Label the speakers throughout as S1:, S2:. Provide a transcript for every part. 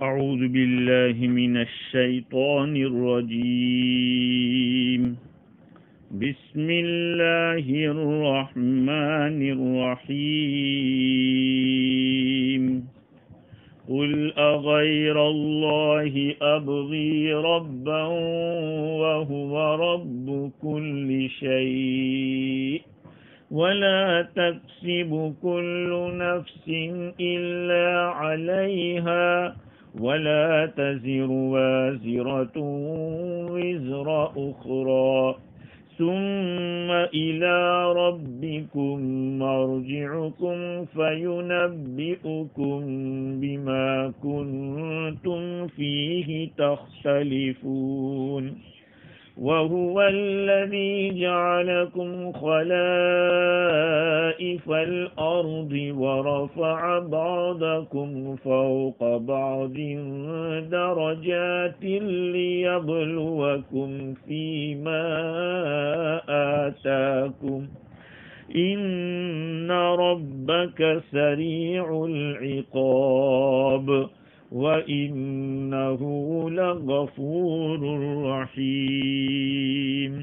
S1: أعوذ بالله من الشيطان الرجيم بسم الله الرحمن الرحيم قل أغير الله أبغي ربا وهو رب كل شيء ولا تكسب كل نفس إلا عليها ولا تزر وازرة وزر أخرى ثم إلى ربكم مرجعكم فينبئكم بما كنتم فيه تختلفون وهو الذي جعلكم خلائف الأرض ورفع بعضكم فوق بعض درجات ليبلوكم فيما آتاكم إن ربك سريع العقاب وَإِنَّهُ لَغَفُورٌ رَحِيمٌ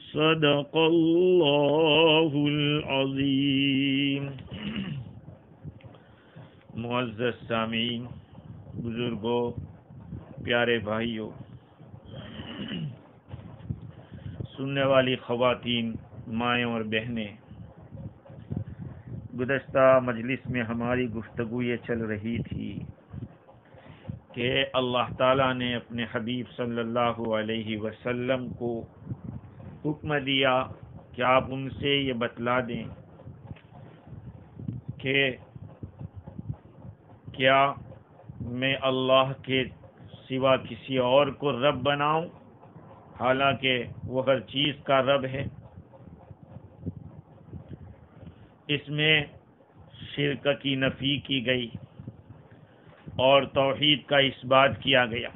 S1: صدق اللہ العظیم۔ معزز سامعین، بزرگوں، پیارے بھائیوں، سننے والی خواتین، مائیں اور بہنیں، گزشتہ مجلس میں ہماری گفتگو یہ چل رہی تھی کہ اللہ تعالیٰ نے اپنے حبیب صلی اللہ علیہ وسلم کو حکم دیا کہ آپ ان سے یہ بتلا دیں کہ کیا میں اللہ کے سوا کسی اور کو رب بناؤں، حالانکہ وہ ہر چیز کا رب ہے۔ اس میں شرک کی نفی کی گئی اور توحید کا اثبات کیا گیا۔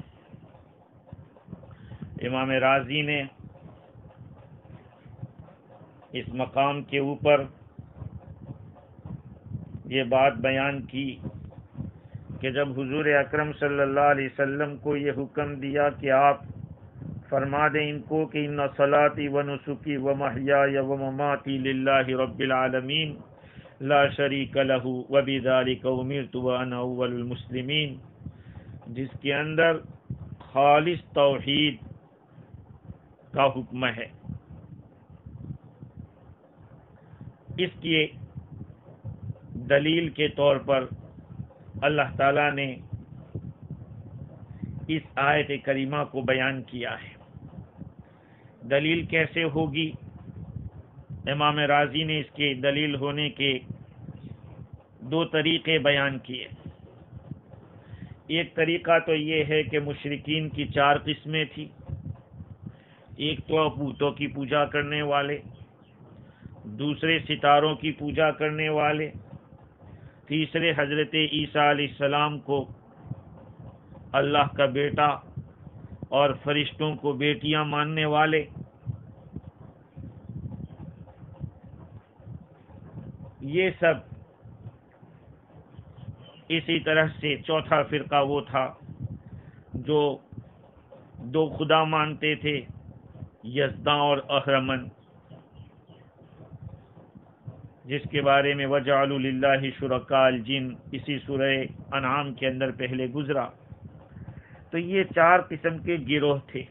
S1: امام رازی نے اس مقام کے اوپر یہ بات بیان کی کہ جب حضور اکرم صلی اللہ علیہ وسلم کو یہ حکم دیا کہ آپ فرما دیں ان کو کہ ان صلاتی و نسکی و محیای و مماتی للہ رب العالمین لا شریک لہ وبذالک امرت وانا اول المسلمین، جس کے اندر خالص توحید کا حکم ہے۔ اس کی دلیل کے طور پر اللہ تعالیٰ نے اس آیت کریمہ کو بیان کیا ہے۔ دلیل کیسے ہوگی؟ امام رازی نے اس کے دلیل ہونے کے دو طریقے بیان کیے۔ ایک طریقہ تو یہ ہے کہ مشرکین کی چار قسمیں تھیں۔ ایک تو بتوں کی پوجا کرنے والے، دوسرے ستاروں کی پوجا کرنے والے، تیسرے حضرت عیسیٰ علیہ السلام کو اللہ کا بیٹا اور فرشتوں کو بیٹیاں ماننے والے۔ یہ سب اسی طرح سے چوتھا فرقہ وہ تھا جو دو خدا مانتے تھے، یزداں اور اہرمن، جس کے بارے میں وَجَعَلُوا لِلَّهِ شُرَكَاءَ الْجِنَّ اسی سورہ انعام کے اندر پہلے گزرا۔ تو یہ چار قسم کے گروہ تھے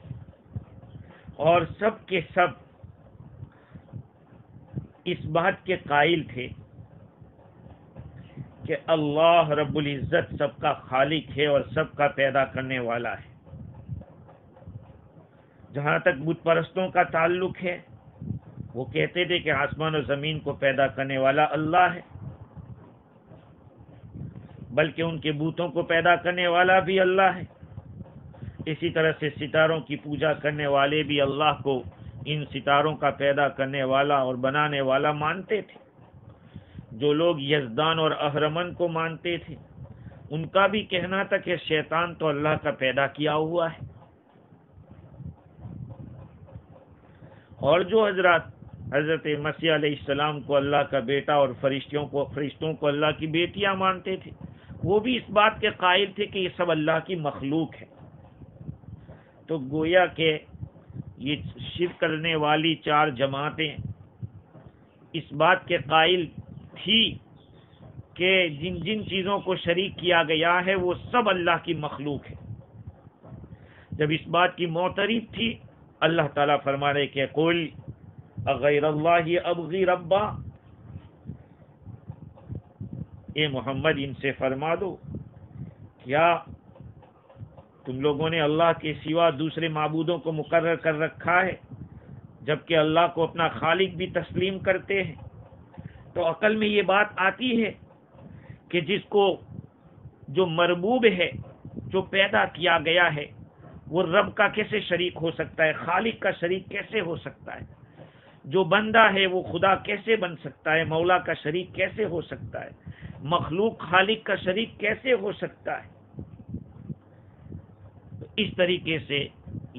S1: اور سب کے سب اس بات کے قائل تھے کہ اللہ رب العزت سب کا خالق ہے اور سب کا پیدا کرنے والا ہے۔ جہاں تک بت پرستوں کا تعلق ہے، وہ کہتے تھے کہ آسمان و زمین کو پیدا کرنے والا اللہ ہے، بلکہ ان کے بتوں کو پیدا کرنے والا بھی اللہ ہے۔ اسی طرح سے ستاروں کی پوجا کرنے والے بھی اللہ کو ان ستاروں کا پیدا کرنے والا اور بنانے والا مانتے تھے۔ جو لوگ یزدان اور اہرمن کو مانتے تھے، ان کا بھی کہنا تھا کہ شیطان تو اللہ کا پیدا کیا ہوا ہے۔ اور جو حضرت مسیح علیہ السلام کو اللہ کا بیٹا اور فرشتوں کو اللہ کی بیٹیاں مانتے تھے، وہ بھی اس بات کے قائل تھے کہ یہ سب اللہ کی مخلوق ہے. تو گویا کہ یہ شرک کرنے والی چار جماعتیں اس بات کے قائل تھی کہ جن جن چیزوں کو شریک کیا گیا ہے وہ سب اللہ کی مخلوق ہے. جب اس بات کی معترف تھی، اللہ تعالیٰ فرما رہے کہ قل اغیر اللہ ابغی ربا، اے محمد ان سے فرما دو کیا تم لوگوں نے اللہ کے سوا دوسرے معبودوں کو مقرر کر رکھا ہے جبکہ اللہ کو اپنا خالق بھی تسلیم کرتے ہیں؟ تو عقل میں یہ بات آتی ہے کہ جس کو جو مربوب ہے، جو پیدا کیا گیا ہے، وہ رب کا کیسے شریک ہو سکتا ہے؟ خالق کا شریک کیسے ہو سکتا ہے؟ جو بندہ ہے وہ خدا کیسے بن سکتا ہے؟ مولا کا شریک کیسے ہو سکتا ہے؟ مخلوق خالق کا شریک کیسے ہو سکتا ہے؟ اس طریقے سے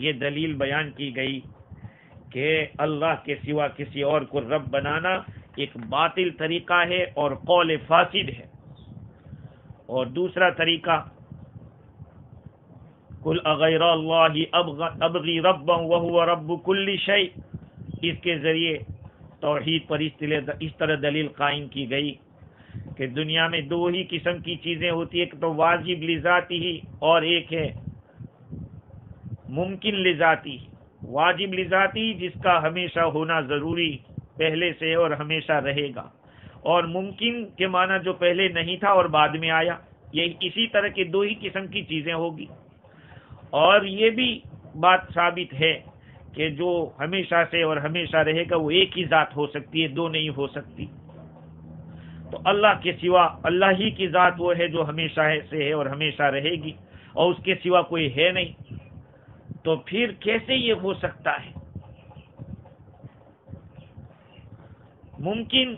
S1: یہ دلیل بیان کی گئی کہ اللہ کے سوا کسی اور کو رب بنانا ایک باطل طریقہ ہے اور قول فاسد ہے. اور دوسرا طریقہ قل اغیر اللہ ابغی ربا وہو رب کل شیء، اس کے ذریعے توحید پر اس طرح دلیل قائم کی گئی کہ دنیا میں دو ہی قسم کی چیزیں ہوتی ہیں، ایک تو واجب لذاتی ہی اور ایک ہے ممکن لذاتی. واجب لذاتی جس کا ہمیشہ ہونا ضروری پہلے سے اور ہمیشہ رہے گا، اور ممکن کے معنی جو پہلے نہیں تھا اور بعد میں آیا. یہ اسی طرح کے دو ہی قسم کی چیزیں ہوگی. اور یہ بھی بات ثابت ہے کہ جو ہمیشہ سے اور ہمیشہ رہے گا وہ ایک ہی ذات ہو سکتی ہے، دو نہیں ہو سکتی. تو اللہ کے سوا اللہ ہی کی ذات وہ ہے جو ہمیشہ سے ہے اور ہمیشہ رہے گی، اور اس کے سوا کوئی ہے نہیں. تو پھر کیسے یہ ہو سکتا ہے؟ ممکن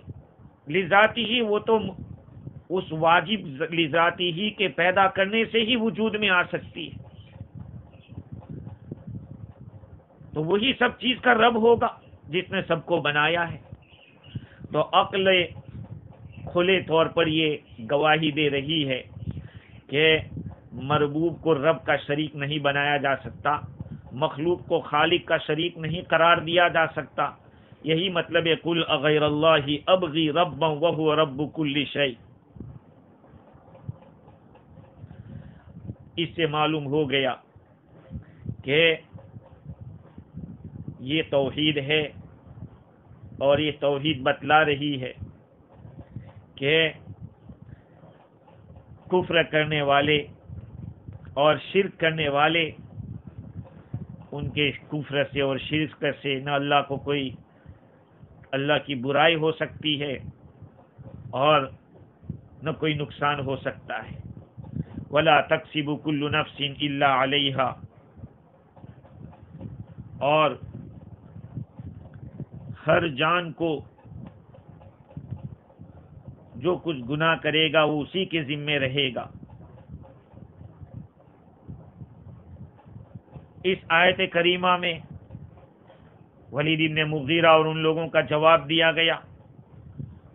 S1: لذاتی ہی وہ تو اس واجب لذاتی ہی کے پیدا کرنے سے ہی وجود میں آ سکتی ہے. تو وہی سب چیز کا رب ہوگا جس نے سب کو بنایا ہے. تو عقل کھلے طور پر یہ گواہی دے رہی ہے کہ مربوب کو رب کا شریک نہیں بنایا جا سکتا، مخلوق کو خالق کا شریک نہیں قرار دیا جا سکتا. یہی مطلب ہے قل اغیر اللہ ابغی ربا وہو رب کل شیء. اس سے معلوم ہو گیا کہ یہ توحید ہے، اور یہ توحید بتلا رہی ہے کہ کفر کرنے والے اور شرک کرنے والے، ان کے کفر سے اور شرک سے نہ اللہ کو کوئی اللہ کی برائی ہو سکتی ہے اور نہ کوئی نقصان ہو سکتا ہے. ولا تکسب کل نفس الا علیہا، اور ہر جان کو جو کچھ گناہ کرے گا وہ اسی کے ذمے رہے گا. اس آیت کریمہ میں ولید بن مغیرہ اور ان لوگوں کا جواب دیا گیا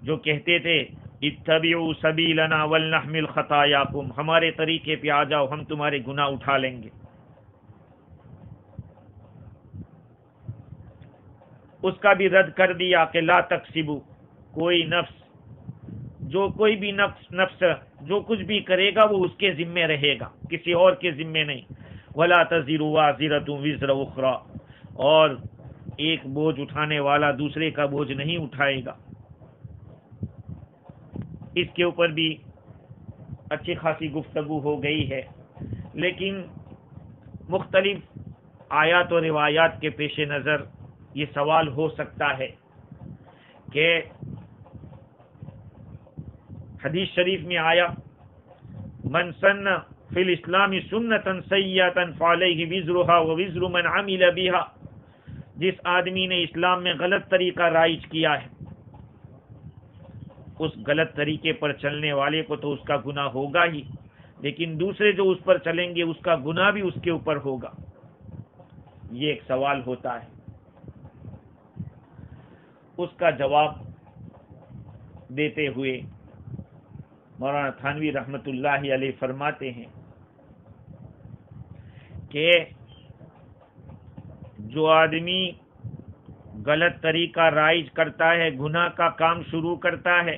S1: جو کہتے تھے اتبعوا سبیلنا ولنحمل خطایاکم، ہمارے طریقے پہ آ جاؤ، ہم تمہارے گناہ اٹھا لیں گے. اس کا بھی رد کر دیا کہ لا تکسبو، کوئی نفس جو کچھ بھی کرے گا وہ اس کے ذمے رہے گا، کسی اور کے ذمے نہیں. ولا تزر وازرۃ وزر اخرى، اور ایک بوجھ اٹھانے والا دوسرے کا بوجھ نہیں اٹھائے گا. اس کے اوپر بھی اچھی خاصی گفتگو ہو گئی ہے، لیکن مختلف آیات و روایات کے پیش نظر یہ سوال ہو سکتا ہے کہ حدیث شریف میں آیا من سن فی الاسلام سنتا سیئتا فعلیہ وزرها ووزر من عمل بها، جس آدمی نے اسلام میں غلط طریقہ رائج کیا ہے اس غلط طریقے پر چلنے والے کو تو اس کا گناہ ہوگا ہی، لیکن دوسرے جو اس پر چلیں گے اس کا گناہ بھی اس کے اوپر ہوگا. یہ ایک سوال ہوتا ہے. اس کا جواب دیتے ہوئے مولانا تھانوی رحمت اللہ علیہ فرماتے ہیں کہ جو آدمی غلط طریقہ رائج کرتا ہے، گناہ کا کام شروع کرتا ہے،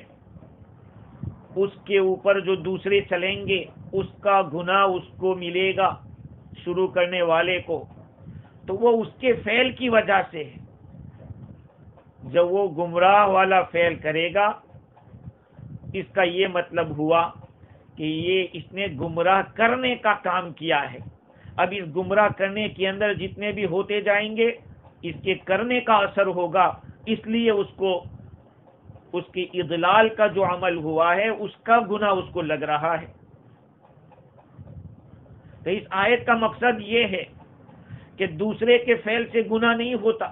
S1: اس کے اوپر جو دوسرے چلیں گے اس کا گناہ اس کو ملے گا شروع کرنے والے کو، تو وہ اس کے فعل کی وجہ سے ہے۔ جب وہ گمراہ والا فعل کرے گا، اس کا یہ مطلب ہوا کہ اس نے گمراہ کرنے کا کام کیا ہے۔ اب اس گمراہ کرنے کے اندر جتنے بھی ہوتے جائیں گے، اس کے کرنے کا اثر ہوگا، اس لیے اس کو اس کی اضلال کا جو عمل ہوا ہے اس کا گناہ اس کو لگ رہا ہے۔ تو اس آیت کا مقصد یہ ہے کہ دوسرے کے فعل سے گناہ نہیں ہوتا۔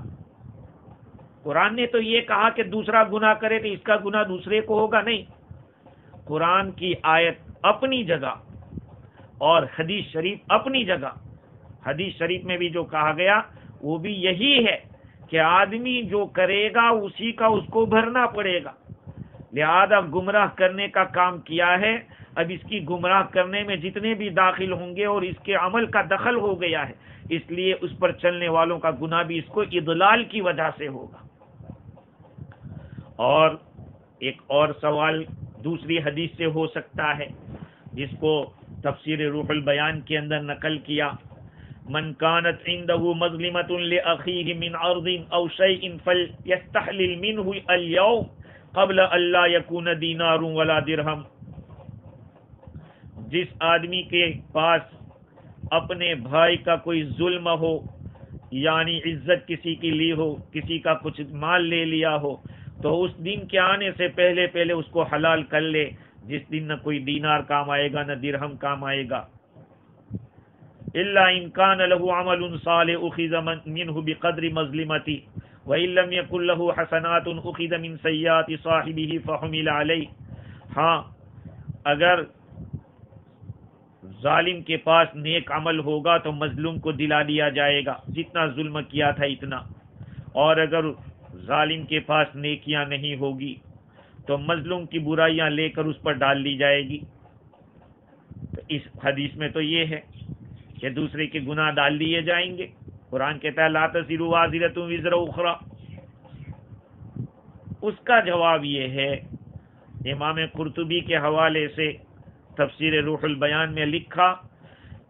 S1: قرآن نے تو یہ کہا کہ دوسرا گناہ کرے تو اس کا گناہ دوسرے کو ہوگا، نہیں۔ قرآن کی آیت اپنی جگہ اور حدیث شریف اپنی جگہ۔ حدیث شریف میں بھی جو کہا گیا وہ بھی یہی ہے کہ آدمی جو کرے گا اسی کا اس کو بھرنا پڑے گا۔ لہذا گمراہ کرنے کا کام کیا ہے، اب اس کی گمراہ کرنے میں جتنے بھی داخل ہوں گے اور اس کے عمل کا دخل ہو گیا ہے، اس لیے اس پر چلنے والوں کا گناہ بھی اس کو اضلال کی وجہ سے ہوگا۔ اور ایک اور سوال دوسری حدیث سے ہو سکتا ہے، جس کو تفسیر روح البیان کے اندر نقل کیا، من كانت عنده مظلمة لأخيه من عرض أو شيء فليستحلل منه اليوم قبل أن لا يكون دينار ولا درهم۔ جس آدمی کے پاس اپنے بھائی کا کوئی ظلم ہو، یعنی عزت کسی کی لی ہو، کسی کا کچھ مال لے لیا ہو، تو اس دن کے آنے سے پہلے اس کو حلال کر لے، جس دن نہ کوئی دینار کام آئے گا نہ درہم کام آئے گا۔ الا ان كان له عمل صالح اخذ منه بقدر مظلمته وان لم يكن له حسنات اخذ من سيئات صاحبه فحمل عليه۔ ہاں، اگر ظالم کے پاس نیک عمل ہوگا تو مظلوم کو دلا دیا جائے گا جتنا ظلم کیا تھا اتنا، اور اگر ظالم کے پاس نیکیاں نہیں ہوگی تو مظلوم کی برائیاں لے کر اس پر ڈال دی جائے گی۔ تو اس حدیث میں تو یہ ہے کہ دوسرے کے گناہ ڈال دیے جائیں گے۔ قرآن کہتا ہے لا تزر وازرۃ وزر اخری۔ اس کا جواب یہ ہے، امام قرطبی کے حوالے سے تفسیر روح البیان میں لکھا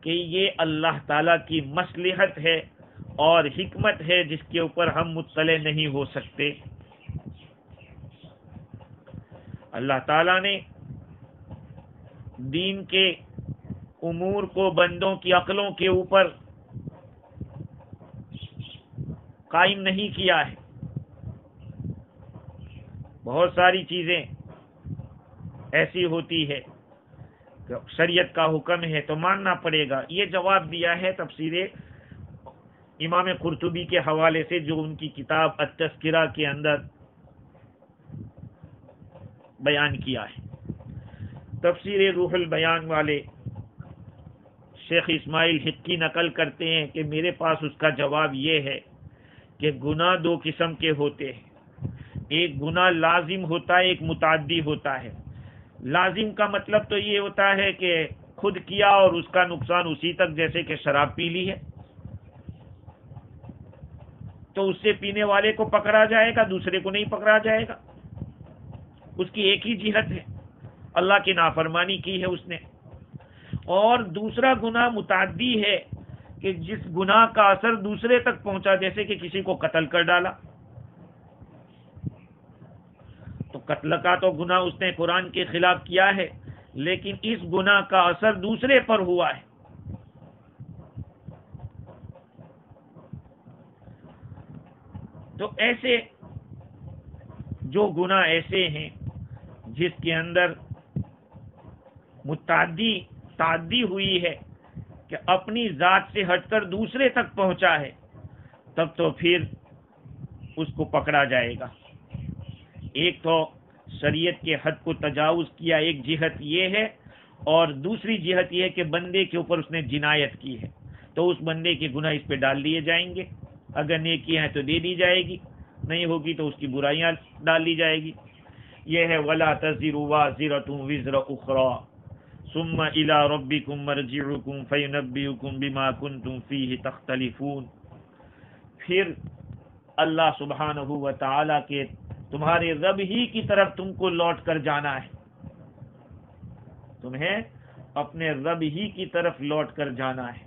S1: کہ یہ اللہ تعالیٰ کی مصلحت ہے اور حکمت ہے جس کے اوپر ہم مطلع نہیں ہو سکتے۔ اللہ تعالیٰ نے دین کے امور کو بندوں کی عقلوں کے اوپر قائم نہیں کیا ہے۔ بہت ساری چیزیں ایسی ہوتی ہے کہ شریعت کا حکم ہے تو ماننا پڑے گا۔ یہ جواب دیا ہے تفسیر امام قرطبی کے حوالے سے، جو ان کی کتاب التذکرہ کے اندر بیان کیا ہے۔ تفسیر روح البیان والے شیخ اسماعیل حقی نقل کرتے ہیں کہ میرے پاس اس کا جواب یہ ہے کہ گناہ دو قسم کے ہوتے ہیں، ایک گناہ لازم ہوتا ہے، ایک متعدی ہوتا ہے۔ لازم کا مطلب تو یہ ہوتا ہے کہ خود کیا اور اس کا نقصان اسی تک، جیسے کہ شراب پی لی ہے تو اس سے پینے والے کو پکڑا جائے گا، دوسرے کو نہیں پکڑا جائے گا، اس کی ایک ہی جہت ہے، اللہ کی نافرمانی کی ہے اس نے۔ اور دوسرا گناہ متعدی ہے کہ جس گناہ کا اثر دوسرے تک پہنچا، جیسے کہ کسی کو قتل کر ڈالا، تو قتل کا تو گناہ اس نے قرآن کے خلاف کیا ہے، لیکن اس گناہ کا اثر دوسرے پر ہوا ہے۔ تو ایسے جو گناہ ایسے ہیں جس کے اندر تعدی ہوئی ہے کہ اپنی ذات سے ہٹ کر دوسرے تک پہنچا ہے، تب تو پھر اس کو پکڑا جائے گا۔ ایک تو شریعت کے حد کو تجاوز کیا، ایک جہت یہ ہے، اور دوسری جہت یہ ہے کہ بندے کے اوپر اس نے جنایت کی ہے، تو اس بندے کے گناہ اس پہ ڈال دیے جائیں گے۔ اگر نیکی ہیں تو دے دی جائے گی، نہیں ہوگی تو اس کی برائیاں ڈال دی جائے گی۔ یہ ہے وَلَا تَزِرُ وَازِرَةٌ وِزْرَ أُخْرَى ثُمَّ إِلَىٰ رَبِّكُمْ مَرْجِعُكُمْ فَيُنَبِّئُكُم بِمَا كُنتُمْ فِيهِ تَخْتَلِفُونَ۔ پھر اللہ سبحانہ و تعالیٰ کے تمہارے رب ہی کی طرف تم کو لوٹ کر جانا ہے، تمہیں اپنے رب ہی کی طرف لوٹ کر جانا ہے۔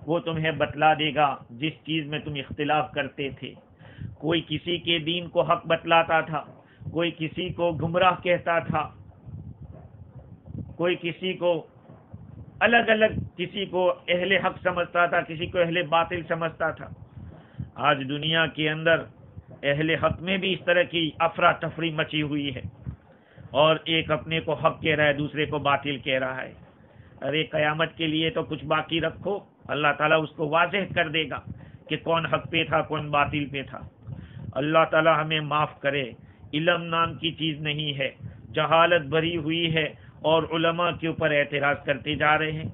S1: وہ تمہیں بتلا دے گا جس چیز میں تم اختلاف کرتے تھے۔ کوئی کسی کے دین کو حق بتلاتا تھا، کوئی کسی کو گمراہ کہتا تھا، کوئی کسی کو الگ الگ، کسی کو اہل حق سمجھتا تھا، کسی کو اہل باطل سمجھتا تھا۔ آج دنیا کے اندر اہل حق میں بھی اس طرح کی افراتفری مچی ہوئی ہے، اور ایک اپنے کو حق کہہ رہا ہے، دوسرے کو باطل کہہ رہا ہے۔ ارے قیامت کے لیے تو کچھ باقی رکھو، اللہ تعالیٰ اس کو واضح کر دے گا کہ کون حق پہ تھا، کون باطل پہ تھا۔ اللہ تعالیٰ ہمیں معاف کرے۔ علم نام کی چیز نہیں ہے، جہالت بھری ہوئی ہے، اور علماء کے اوپر اعتراض کرتے جا رہے ہیں،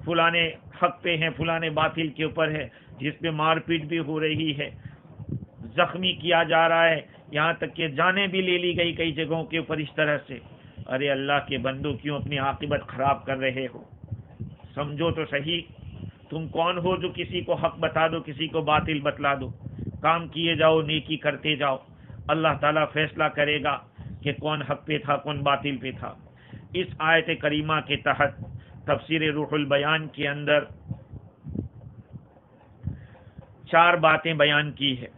S1: فلانے حق پہ ہیں، فلانے باطل کے اوپر ہے، جس پہ مار پیٹ بھی ہو رہی ہے، زخمی کیا جا رہا ہے، یہاں تک کہ جانیں بھی لے لی گئی کئی جگہوں کے اوپر اس طرح سے۔ ارے اللہ کے بندو، کیوں اپنی عاقبت خراب کر رہے ہو؟ سمجھو تو صحیح، تم کون ہو جو کسی کو حق بتا دو، کسی کو باطل بتلا دو؟ کام کیے جاؤ، نیکی کرتے جاؤ، اللہ تعالیٰ فیصلہ کرے گا کہ کون حق پہ تھا، کون باطل پہ تھا۔ اس آیت کریمہ کے تحت تفسیر روح البیان کے اندر 4 باتیں بیان کی ہے۔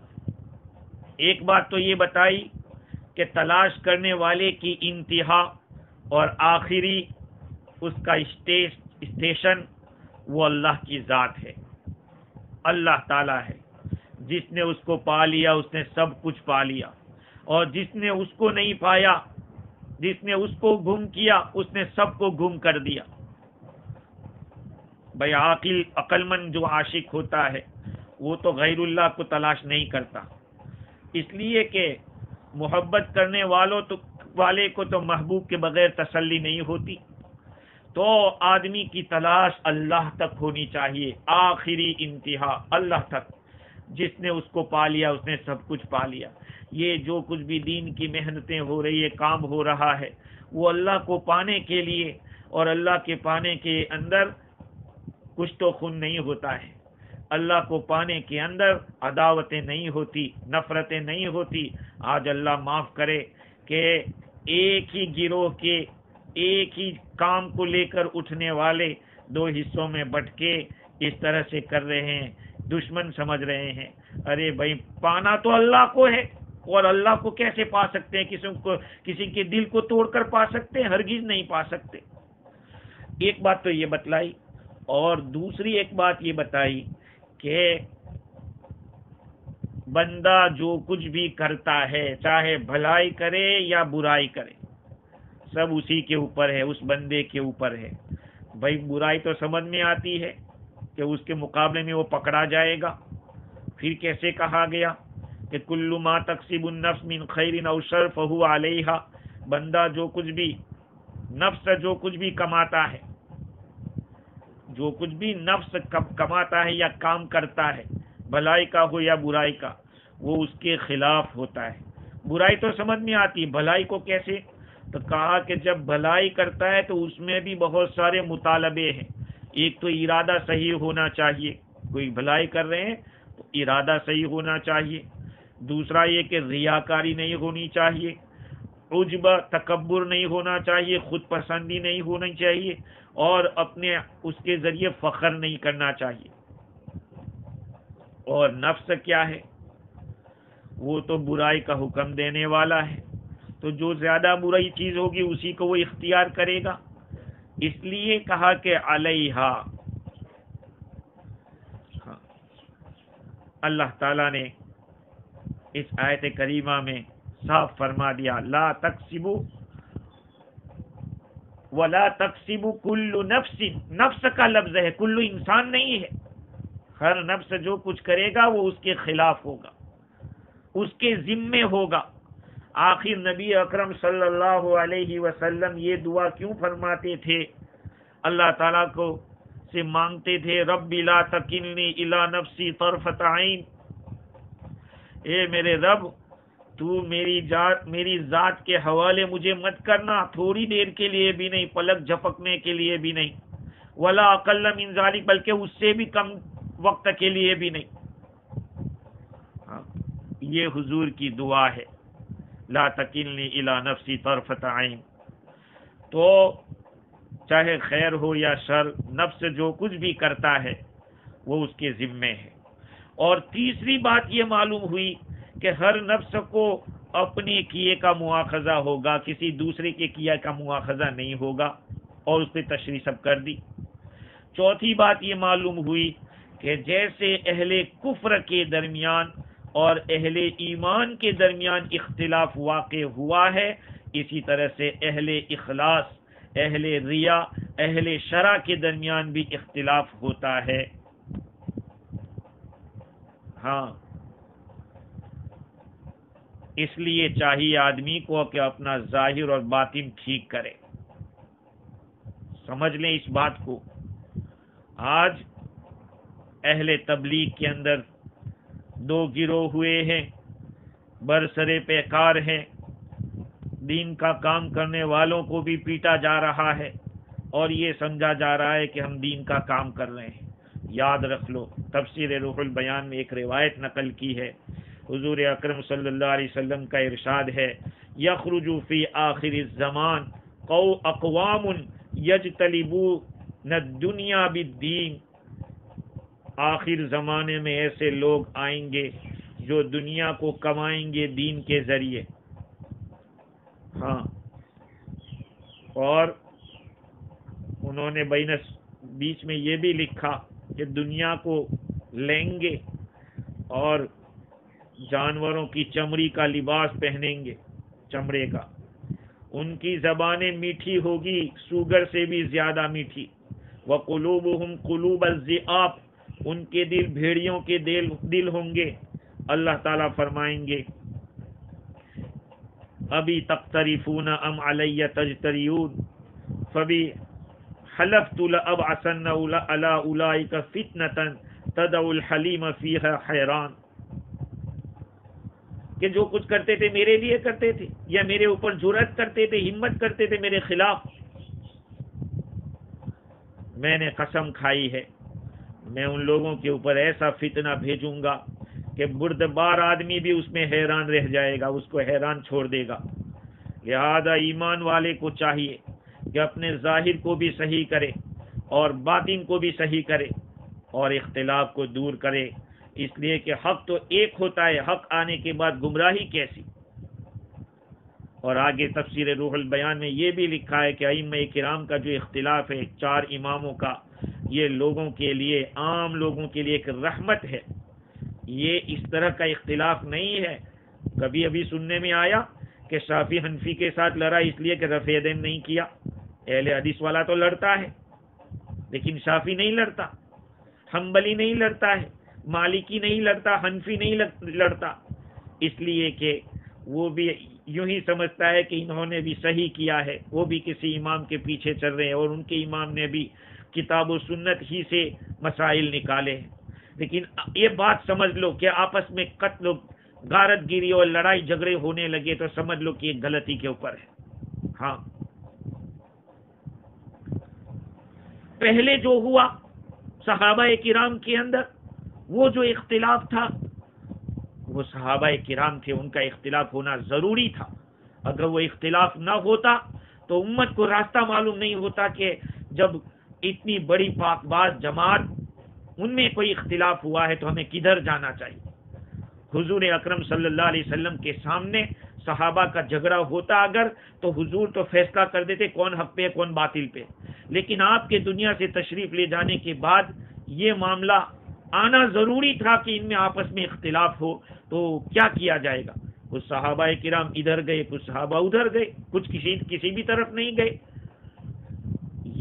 S1: ایک بات تو یہ بتائی کہ تلاش کرنے والے کی انتہا اور آخری اس کا اسٹیشن وہ اللہ کی ذات ہے، اللہ تعالیٰ ہے۔ جس نے اس کو پا لیا اس نے سب کچھ پا لیا، اور جس نے اس کو نہیں پایا، جس نے اس کو گم کیا، اس نے سب کو گم کر دیا۔ بھئی عقل مند جو عاشق ہوتا ہے وہ تو غیر اللہ کو تلاش نہیں کرتا، اس لیے کہ محبت کرنے والے کو تو محبوب کے بغیر تسلی نہیں ہوتی۔ تو آدمی کی تلاش اللہ تک ہونی چاہیے، آخری انتہا اللہ تک۔ جس نے اس کو پا لیا اس نے سب کچھ پا لیا۔ یہ جو کچھ بھی دین کی محنتیں ہو رہی ہے، کام ہو رہا ہے، وہ اللہ کو پانے کے لیے، اور اللہ کے پانے کے اندر کچھ تو خون نہیں ہوتا ہے، اللہ کو پانے کے اندر عداوتیں نہیں ہوتی، نفرتیں نہیں ہوتی۔ آج اللہ معاف کرے کہ ایک ہی گروہ کے ایک ہی کام کو لے کر اٹھنے والے 2 حصوں میں بٹ کے اس طرح سے کر رہے ہیں، دشمن سمجھ رہے ہیں۔ ارے بھائی، پانا تو اللہ کو ہے، اور اللہ کو کیسے پا سکتے ہیں؟ کسی کے دل کو توڑ کر پا سکتے ہیں؟ ہرگز نہیں پا سکتے۔ ایک بات تو یہ بتلائی، اور دوسری ایک بات یہ بتائی کہ بندہ جو کچھ بھی کرتا ہے، چاہے بھلائی کرے یا برائی کرے، سب اسی کے اوپر ہے، اس بندے کے اوپر ہے۔ بھائی برائی تو سمجھ میں آتی ہے کہ اس کے مقابلے میں وہ پکڑا جائے گا۔ پھر کیسے کہا گیا کہ کل ما تکسب النفس من خیر او شر فہو علیہا، بندہ جو کچھ بھی، نفس جو کچھ بھی کماتا ہے، جو کچھ بھی نفس کماتا ہے یا کام کرتا ہے، بھلائی کا ہو یا برائی کا، وہ اس کے خلاف ہوتا ہے۔ برائی تو سمجھ میں آتی، بھلائی کو کیسے؟ تو کہا کہ جب بھلائی کرتا ہے تو اس میں بھی بہت سارے مطالبے ہیں۔ ایک تو ارادہ صحیح ہونا چاہیے، کوئی بھلائی کر رہے ہیں تو ارادہ صحیح ہونا چاہیے۔ دوسرا یہ کہ ریاکاری نہیں ہونی چاہیے، عجب تکبر نہیں ہونا چاہیے، خود پسندی نہیں ہونی چاہیے، اور اپنے اس کے ذریعے فخر نہیں کرنا چاہیے۔ اور نفس کیا ہے؟ وہ تو برائی کا حکم دینے والا ہے، تو جو زیادہ برائی چیز ہوگی اسی کو وہ اختیار کرے گا۔ اس لیے کہا کہ علیہا، اللہ تعالیٰ نے اس آیت کریمہ میں صاف فرما دیا، لا تکسبو ولا تکسبو کل نفس، نفس کا لفظ ہے، کل انسان نہیں ہے۔ ہر نفس جو کچھ کرے گا وہ اس کے خلاف ہوگا، اس کے ذمے ہوگا۔ آخر نبی اکرم صلی اللہ علیہ وسلم یہ دعا کیوں فرماتے تھے؟ اللہ تعالیٰ کو سے مانگتے تھے، رب لا تکلنی الی نفسی طرفۃ عین، اے میرے رب تو میری ذات کے حوالے مجھے مت کرنا، تھوڑی دیر کے لیے بھی نہیں، پلک جھپکنے کے لیے بھی نہیں، ولا اقل من ذلک، بلکہ اس سے بھی کم وقت کے لیے بھی نہیں۔ یہ حضور کی دعا ہے، لا تکلنی الی نفسی طرفۃ عین۔ تو چاہے خیر ہو یا شر، نفس جو کچھ بھی کرتا ہے وہ اس کے ذمے ہے۔ اور تیسری بات یہ معلوم ہوئی کہ ہر نفس کو اپنے کیے کا مواخذہ ہوگا، کسی دوسرے کے کیا کا مواخذہ نہیں ہوگا، اور اس پہ تشریح سب کر دی۔ چوتھی بات یہ معلوم ہوئی کہ جیسے اہل کفر کے درمیان اور اہل ایمان کے درمیان اختلاف واقع ہوا ہے، اسی طرح سے اہل اخلاص، اہل ریا، اہل شرع کے درمیان بھی اختلاف ہوتا ہے۔ ہاں، اس لیے چاہیے آدمی کو کہ اپنا ظاہر اور باطن ٹھیک کرے۔ سمجھ لیں اس بات کو۔ آج اہل تبلیغ کے اندر دو گروہ ہوئے ہیں، برسرے پیکار ہیں، دین کا کام کرنے والوں کو بھی پیٹا جا رہا ہے، اور یہ سمجھا جا رہا ہے کہ ہم دین کا کام کر رہے ہیں۔ یاد رکھ لو، تفسیر روح البیان میں ایک روایت نقل کی ہے، حضور اکرم صلی اللہ علیہ وسلم کا ارشاد ہے، یخرج فی آخر الزمان اقوام یجتلبون الدنیا بالدین۔ آخر زمانے میں ایسے لوگ آئیں گے جو دنیا کو کمائیں گے دین کے ذریعے۔ ہاں، اور انہوں نے بیچ میں یہ بھی لکھا کہ دنیا کو لیں گے اور جانوروں کی چمڑی کا لباس پہنیں گے، چمڑے کا۔ ان کی زبانیں میٹھی ہوگی، سوگر سے بھی زیادہ میٹھی۔ وَقُلُوبُهُمْ قُلُوبَ الذِّئَابِ، ان کے دل بھیڑیوں کے دل ہوں گے۔ اللہ تعالیٰ فرمائیں گے، ابھی تقترفون ام علی تجتریون فبی حلفت لأبعثن علی اولئک فتنة تدعو الحلیم فیہا حیران، کہ جو کچھ کرتے تھے میرے لیے کرتے تھے، یا میرے اوپر جرأت کرتے تھے، ہمت کرتے تھے میرے خلاف، میں نے قسم کھائی ہے میں ان لوگوں کے اوپر ایسا فتنہ بھیجوں گا کہ بردبار آدمی بھی اس میں حیران رہ جائے گا، اس کو حیران چھوڑ دے گا۔ لہذا ایمان والے کو چاہیے کہ اپنے ظاہر کو بھی صحیح کرے اور باطن کو بھی صحیح کرے اور اختلاف کو دور کرے، اس لیے کہ حق تو ایک ہوتا ہے، حق آنے کے بعد گمراہی کیسی۔ اور آگے تفسیر روح البیان میں یہ بھی لکھا ہے کہ ائمہ کرام کا جو اختلاف ہے، 4 اماموں کا، یہ لوگوں کے لیے، عام لوگوں کے لیے ایک رحمت ہے۔ یہ اس طرح کا اختلاف نہیں ہے۔ کبھی ابھی سننے میں آیا کہ شافعی حنفی کے ساتھ لڑا اس لیے کہ رفع یدین نہیں کیا؟ اہل حدیث والا تو لڑتا ہے، لیکن شافعی نہیں لڑتا، حنبلی نہیں لڑتا ہے، مالکی نہیں لڑتا، حنفی نہیں لڑتا، اس لیے کہ وہ بھی یوں ہی سمجھتا ہے کہ انہوں نے بھی صحیح کیا ہے، وہ بھی کسی امام کے پیچھے چل رہے ہیں، اور ان کے امام نے بھی کتاب و سنت ہی سے مسائل نکالے ہیں۔ لیکن یہ بات سمجھ لو کہ آپس میں قتل و غارت گیری اور لڑائی جھگڑے ہونے لگے تو سمجھ لو کہ یہ غلطی کے اوپر ہے۔ ہاں، پہلے جو ہوا صحابہ کرام کے اندر، وہ جو اختلاف تھا وہ صحابہ کرام تھے، ان کا اختلاف ہونا ضروری تھا۔ اگر وہ اختلاف نہ ہوتا تو امت کو راستہ معلوم نہیں ہوتا کہ جب اتنی بڑی پاک باز جماعت ان میں کوئی اختلاف ہوا ہے تو ہمیں کدھر جانا چاہیے۔ حضور اکرم صلی اللہ علیہ وسلم کے سامنے صحابہ کا جھگڑا ہوتا اگر، تو حضور تو فیصلہ کر دیتے کون حق پہ کون باطل پہ، لیکن آپ کے دنیا سے تشریف لے جانے کے بعد یہ معاملہ آنا ضروری تھا کہ ان میں آپس میں اختلاف ہو، تو کیا کیا جائے گا؟ کچھ صحابہ کرام ادھر گئے، کچھ صحابہ ادھر گئے، کچھ کسی بھی طرف نہیں گئے۔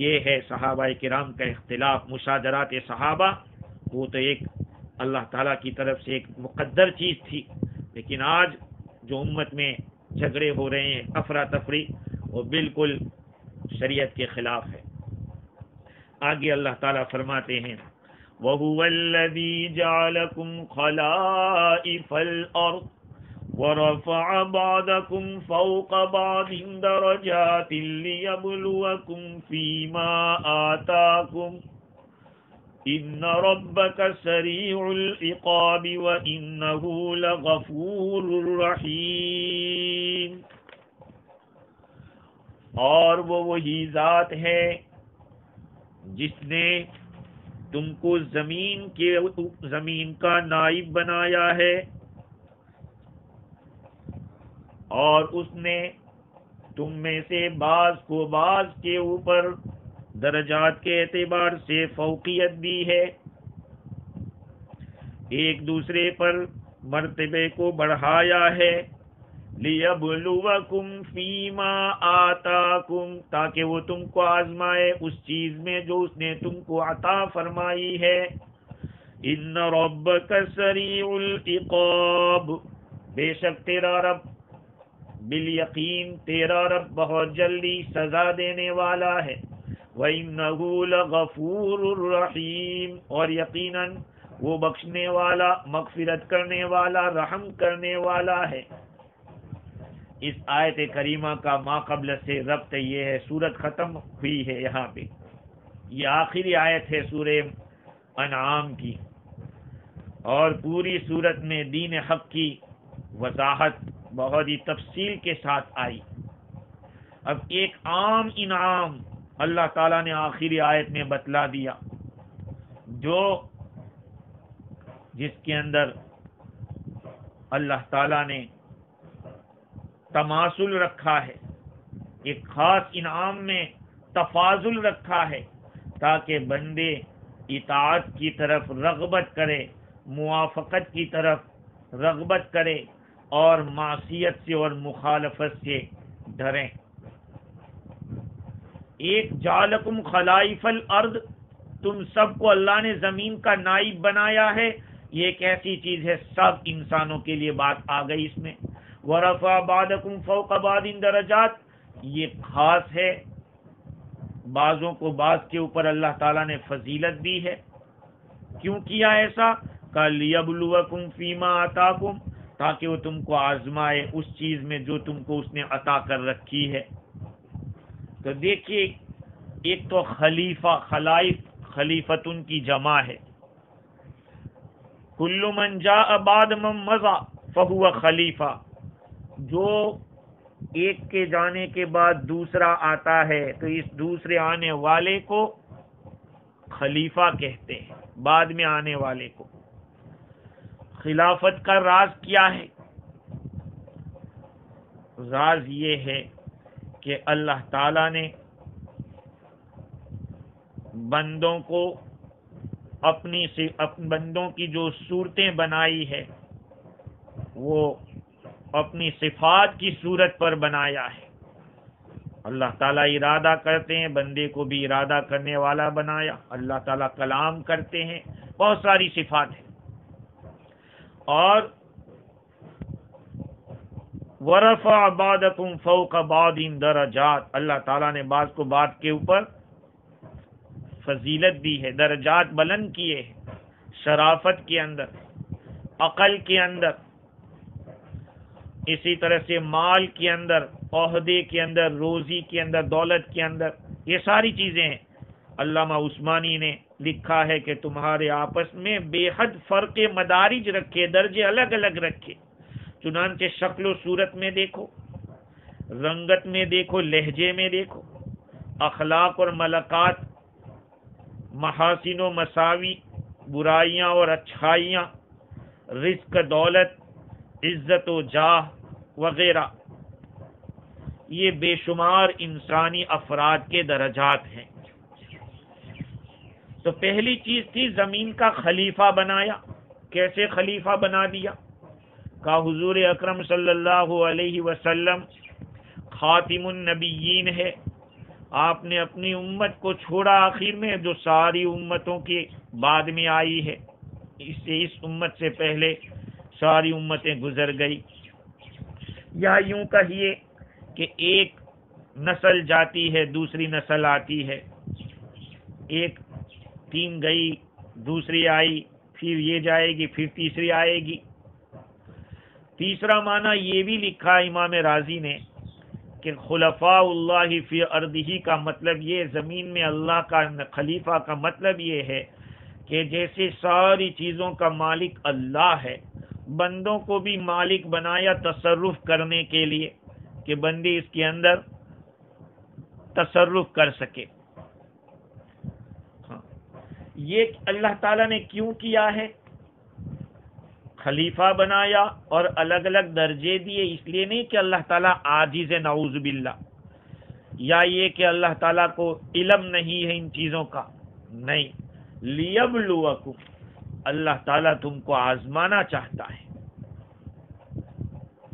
S1: یہ ہے صحابہ کرام کا اختلاف، مشاجرات صحابہ، وہ تو ایک اللہ تعالیٰ کی طرف سے ایک مقدر چیز تھی، لیکن آج جو امت میں جھگڑے ہو رہے ہیں، افراتفری، وہ بالکل شریعت کے خلاف ہے۔ آگے اللہ تعالیٰ فرماتے ہیں، وَهُوَ الَّذِي جَعَلَكُمْ خَلَائِفَ الْأَرْضِ وَرَفَعَ بَعْضَكُمْ فَوْقَ بَعْضٍ دَرَجَاتٍ لِيَبْلُوَكُمْ فِيمَا آتَاكُمْ إِنَّ رَبَّكَ سَرِيعُ الْعِقَابِ وَإِنَّهُ لَغَفُورٌ رَحِيمٌ۔ اور وہ وہی ذات ہے جس نے تم کو زمین کا نائب بنایا ہے، اور اس نے تم میں سے بعض کو بعض کے اوپر درجات کے اعتبار سے فوقیت دی ہے، ایک دوسرے پر مرتبے کو بڑھایا ہے، لِيَبْلُوَكُمْ فِيمَا آتَاكُمْ، تاکہ وہ تم کو آزمائے اس چیز میں جو اس نے تم کو عطا فرمائی ہے۔ إِنَّ رَبَّكَ سَرِيعُ الْعِقَابِ، بے شک تیرا رب، بالیقین تیرا رب بہت جلدی سزا دینے والا ہے۔ وَإِنَّهُ لَغَفُورٌ رَحِيمٌ، اور یقیناً وہ بخشنے والا، مغفرت کرنے والا، رحم کرنے والا ہے۔ اس آیت کریمہ کا ما قبل سے ربط یہ ہے، سورت ختم ہوئی ہے یہاں پہ، یہ آخری آیت ہے سورہ انعام کی، اور پوری سورت میں دین حق کی وضاحت بہت ہی تفصیل کے ساتھ آئی۔ اب ایک عام انعام اللہ تعالیٰ نے آخری آیت میں بتلا دیا، جس کے اندر اللہ تعالیٰ نے تماثل رکھا ہے، ایک خاص انعام میں تفاضل رکھا ہے، تاکہ بندے اطاعت کی طرف رغبت کرے، موافقت کی طرف رغبت کرے، اور معصیت سے اور مخالفت سے ڈریں۔ ایک جعلکم خلائف الارض، تم سب کو اللہ نے زمین کا نائب بنایا ہے، یہ ایک ایسی چیز ہے، سب انسانوں کے لیے بات آ گئی اس میں۔ وَرَفَعَ بَعْضَكُمْ فَوْقَ بَعْضٍ دَرَجَاتٍ، یہ خاص ہے، بعضوں کو بعض کے اوپر اللہ تعالیٰ نے فضیلت دی ہے۔ کیوں کیا ایسا؟ لِيَبْلُوَكُمْ فِيمَا آتَاكُمْ، تاکہ وہ تم کو آزمائے اس چیز میں جو تم کو اس نے عطا کر رکھی ہے۔ تو دیکھیے، ایک تو خلیفہ، خلیفتن کی جمع ہے، کل من جاء بعد من مضى فهو خلیفہ، جو ایک کے جانے کے بعد دوسرا آتا ہے تو اس دوسرے آنے والے کو خلیفہ کہتے ہیں، بعد میں آنے والے کو۔ خلافت کا راز کیا ہے؟ راز یہ ہے کہ اللہ تعالی نے بندوں کو بندوں کی جو صورتیں بنائی ہے وہ اپنی صفات کی صورت پر بنایا ہے۔ اللہ تعالیٰ ارادہ کرتے ہیں، بندے کو بھی ارادہ کرنے والا بنایا۔ اللہ تعالیٰ کلام کرتے ہیں، بہت ساری صفات ہیں۔ اور وَرَفَعَ بَعْضَكُمْ فَوْقَ بَعْضٍ دَرَجَاتٍ، اللہ تعالیٰ نے بعض کو بعض کے اوپر فضیلت دی ہے، درجات بلند کیے ہیں، شرافت کے اندر، عقل کے اندر، اسی طرح سے مال کے اندر، عہدے کے اندر، روزی کے اندر، دولت کے اندر، یہ ساری چیزیں ہیں۔ علامہ عثمانی نے لکھا ہے کہ تمہارے آپس میں بے حد فرق مدارج رکھے، درجے الگ الگ رکھے، چنانچہ شکل و صورت میں دیکھو، رنگت میں دیکھو، لہجے میں دیکھو، اخلاق اور ملکات، محاسن و مساوی، برائیاں اور اچھائیاں، رزق، دولت، عزت و جاہ وغیرہ، یہ بے شمار انسانی افراد کے درجات ہیں۔ تو پہلی چیز تھی زمین کا خلیفہ بنایا۔ کیسے خلیفہ بنا دیا؟ کہ حضور اکرم صلی اللہ علیہ وسلم خاتم النبیین ہے، آپ نے اپنی امت کو چھوڑا آخر میں، جو ساری امتوں کے بعد میں آئی ہے، اس امت سے پہلے ساری امتیں گزر گئی، یا یوں کہیے کہ ایک نسل جاتی ہے، دوسری نسل آتی ہے، ایک تین گئی، دوسری آئی، پھر یہ جائے گی، پھر تیسری آئے گی، تیسرا معنی یہ بھی لکھا امام رازی نے کہ خلفاء اللہ فی ارضہ کا مطلب یہ زمین میں اللہ کا خلیفہ کا مطلب یہ ہے کہ جیسے ساری چیزوں کا مالک اللہ ہے، بندوں کو بھی مالک بنایا تصرف کرنے کے لیے کہ بندے اس کے اندر تصرف کر سکے۔ یہ اللہ تعالیٰ نے کیوں کیا ہے؟ خلیفہ بنایا اور الگ الگ درجے دیے، اس لیے نہیں کہ اللہ تعالیٰ عاجز ہے نعوذ باللہ، یا یہ کہ اللہ تعالیٰ کو علم نہیں ہے ان چیزوں کا، نہیں، لیبلوکم، اللہ تعالیٰ تم کو آزمانا چاہتا ہے۔